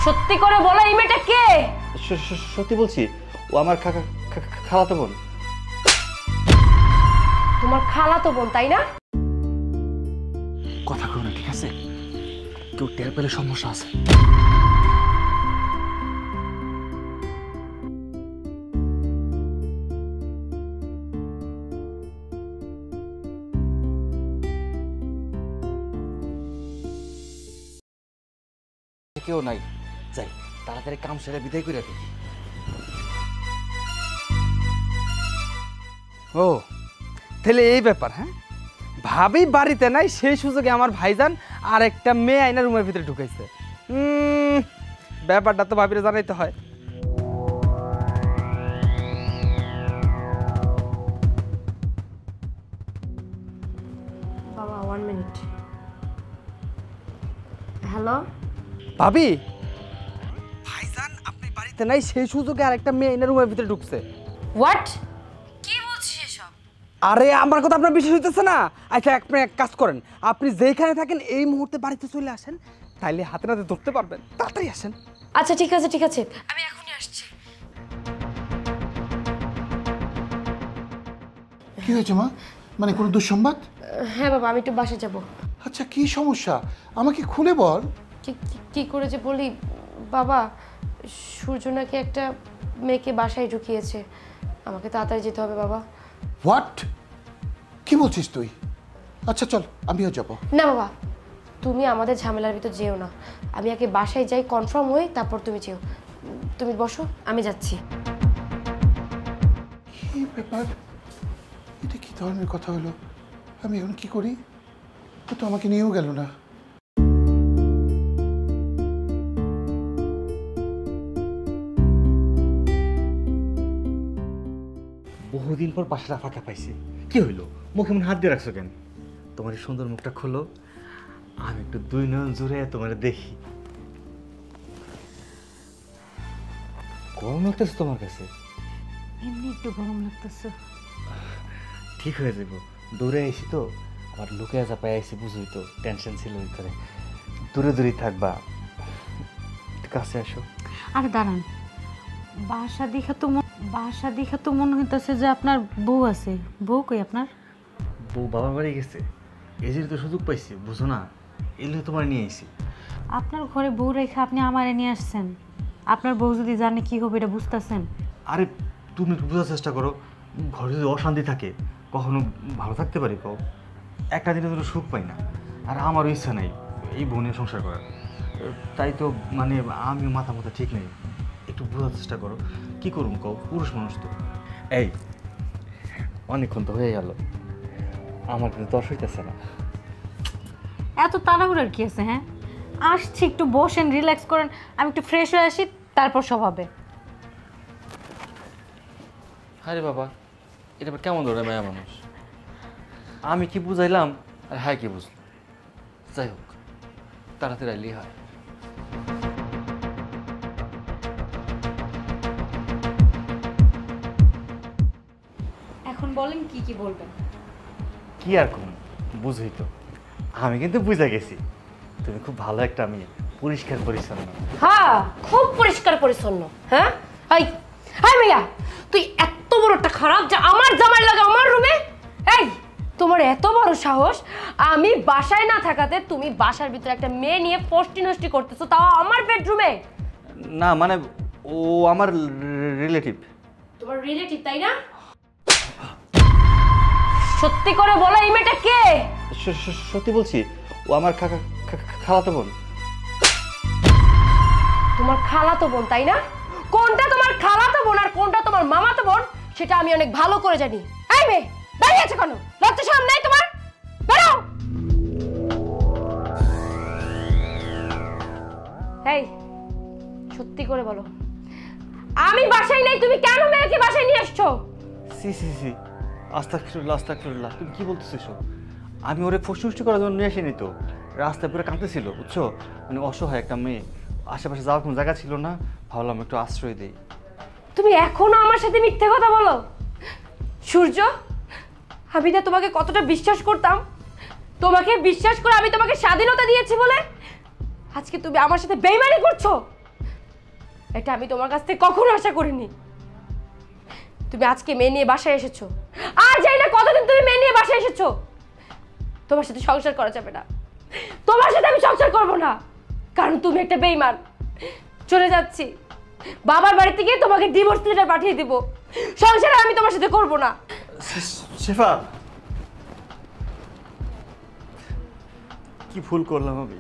সত্যি করে বলো এই মেয়েটা কে? সত্যি বলছি, ও আমার খালাতো বোন। তোমার খালাতো বোন তাই না? কথা কও না, ঠিক আছে? কেউ টের পেলে সমস্যা আছে। কেউ নাই, যাই তাড়াতাড়ি কাম সেরে বিদায় করে দিই। ও তাহলে এই ব্যাপার, হ্যাঁ? ভাবি বাড়িতে নাই, সেই সুযোগে আমার ভাইজান আর একটা মেয়ে আইনা রুমের ভিতরে ঢুকাইছে। ব্যাপারটা তো ভাবিরে জানাইতে হয়। বাবা 1 মিনিট। হ্যালো ভাবি, ভাইজান আপনি বাড়িতে নাই, সেই সুযোগে আর একটা মেয়ে আইনা রুমের ভিতরে ঢুকছে। হোয়াট? কি বলছিস এসব? আরে আমার কথা আপনার বিশ্বাস হইতেছে না? আচ্ছা আপনি এক কাজ করেন, আপনি যেখানে থাকেন এই মুহূর্তে বাড়িতে চলে আসেন, তাইলে হাতে নাতে ধরতে পারবেন। তাড়াতাড়ি আসেন। আচ্ছা ঠিক আছে ঠিক আছে, আমি এখনই আসছি। কি হয়েছে মা? মানে কোনো দুঃসংবাদ? হ্যাঁ বাবা, আমি একটু বাসায় যাব। আচ্ছা কি সমস্যা আমাকে খুলে বল। কি করে যে বলি বাবা, সূর্য নাকি একটা মেয়েকে বাসায় ঢুকিয়েছে। আমাকে তাড়াতাড়ি যেতে হবে বাবা। হোয়াট? কি বলছিস তুই? আচ্ছা চল আমিও যাব। না বাবা, তুমি আমাদের ঝামেলার ভিতর যেও না। আমি আগে বাসায় যাই, কনফার্ম হই, তারপর তুমি যেও। তুমি বসো, আমি যাচ্ছি। কি ব্যাপার? এটা কি ধরনের কথা হলো? আমি এখন কি করি? ও তো আমাকে নিয়েও গেল না। বহুদিন পর বাসাটা ফাঁকা পাইছি। কি হইলো? মুখে মনে হাত দিয়ে রাখছো কেন? তোমার এই সুন্দর মুখটা খোলো, আমি একটু 2 নয়ন জুড়ে তোমার দেখি। গরম লাগতেছে তোমার কাছে? এমনি একটু গরম লাগতেছে। ঠিক হয়ে যাবো। দূরে আইসি তো, আবার লুকে চাপাই আইসি, বুঝুই তো টেনশন ছিল ভিতরে। দূরে দূরেই থাকবা, কাছে আসো। আরে দাঁড়ান, বাসা দেখা তো মনে হইতেছে যে আপনার বউ আছে। বউ কই আপনার? বউ বাবার বাড়ি গেছে, এই জন্য তো সুযোগ পাইছি, বুঝো না? এলে তোমার নিয়ে আইসি। আপনার ঘরে বউ রেখে আপনি আমারে নিয়ে আসছেন। আপনার বউ যদি জানে কি হবে এটা বুঝতেছেন? আরে তুমি একটু বোঝার চেষ্টা করো। ঘরে যদি অশান্তি থাকে কখনো ভালো থাকতে পারি? কও একটা দিনে দুটো সুখ পাই না, আর আমারও ইচ্ছা নেই এই বোনের সংসার করার। তাই তো মানে আমি মাথা ঠিক নেই। একটু বোঝার চেষ্টা করো। কি করুন কও, পুরুষ মানুষ তো। এই অনেকক্ষণ তো হয়ে গেল, আমার কিন্তু দশ হইতেছে না। এত তাড়াহুড়ার কি আছে? হ্যাঁ, আসছি, একটু বসেন, রিল্যাক্স করেন, আমি একটু ফ্রেশ হয়ে আসি, তারপর সব হবে। আরে বাবা, এটা কেমন ধরে মায়া মানুষ? আমি কি বুঝাইলাম আর হ্যাঁ কি বুঝলো? যাই হোক, তাড়াতাড়ি আইলেই হয়। এখন বলেন কি কি বলবেন? কি আর কোন, বুঝই তো। আমি কিন্তু বুঝে গেছি তুমি খুব ভালো একটা মেয়ে, পরিষ্কার পরিচ্ছন্ন। হ্যাঁ, খুব পরিষ্কার পরিচ্ছন্ন। হ্যাঁ হাই হাই মিয়া, তুই এত বড় একটা খারাপ যে আমার জামাই লাগে আমার রুমে। এই তোমার এত বড় সাহস, আমি বাসায় না থাকাতে তুমি বাসার ভিতরে একটা মেয়ে নিয়ে ফষ্টি নষ্টি করতেছো, তাও আমার বেডরুমে। না মানে ও আমার রিলেটিভ। তোমার রিলেটিভ তাই না? সত্যি করে বলো এই মেয়েটা কে? সত্যি বলছি, ও আমার খালাতো বোন। তোমার খালাতো বোন তাই না? কোনটা তোমার খালাতো বোন আর কোনটা তোমার মামাতো বোন সেটা আমি অনেক ভালো করে জানি। এই মেয়ে দাঁড়িয়ে আছো কেন? লজ্জা শরম নাই তোমার? বেরো। এই সত্যি করে বলো, আমি বাসায় নেই, তুমি কেন মেয়েকে বাসায় নিয়ে আসছো? সি সি সি, আস্তাগফিরুল্লাহ আস্তাগফিরুল্লাহ, তুমি কি বলতেছো এসব? আমি ওরে ফষ্টি করার জন্য নিয়ে আসিনি তো। রাস্তায় পুরো কাঁদতেছিল, বুঝছো? মানে অসহায় একটা মেয়ে, আশেপাশে যাওয়ার কোনো জায়গা ছিল না, ভাবলাম একটু আশ্রয় দেই। তুমি এখনো আমার সাথে মিথ্যে কথা বলো? সূর্য, আমি না তোমাকে কতটা বিশ্বাস করতাম। তোমাকে বিশ্বাস করে আমি তোমাকে স্বাধীনতা দিয়েছি বলে আজকে তুমি আমার সাথে বেইমানি করছো। এটা আমি তোমার কাছ থেকে কখনো আশা করিনি। তুমি আজকে মেয়ে নিয়ে বাসায় এসেছো, আর জানি না কতদিন তুমি মেয়ে নিয়ে বাসায় এসেছো। তোমার সাথে সংসার করা যাবে না, তোমার সাথে আমি সংসার করবো না, কারণ তুমি একটা বেঈমান। চলে যাচ্ছি, বাবার বাড়িতে গিয়ে তোমাকে ডিভোর্স লেটার পাঠিয়ে দিব। সংসার আমি তোমার সাথে করবো না। শেফা, কি ভুল করলাম আমি?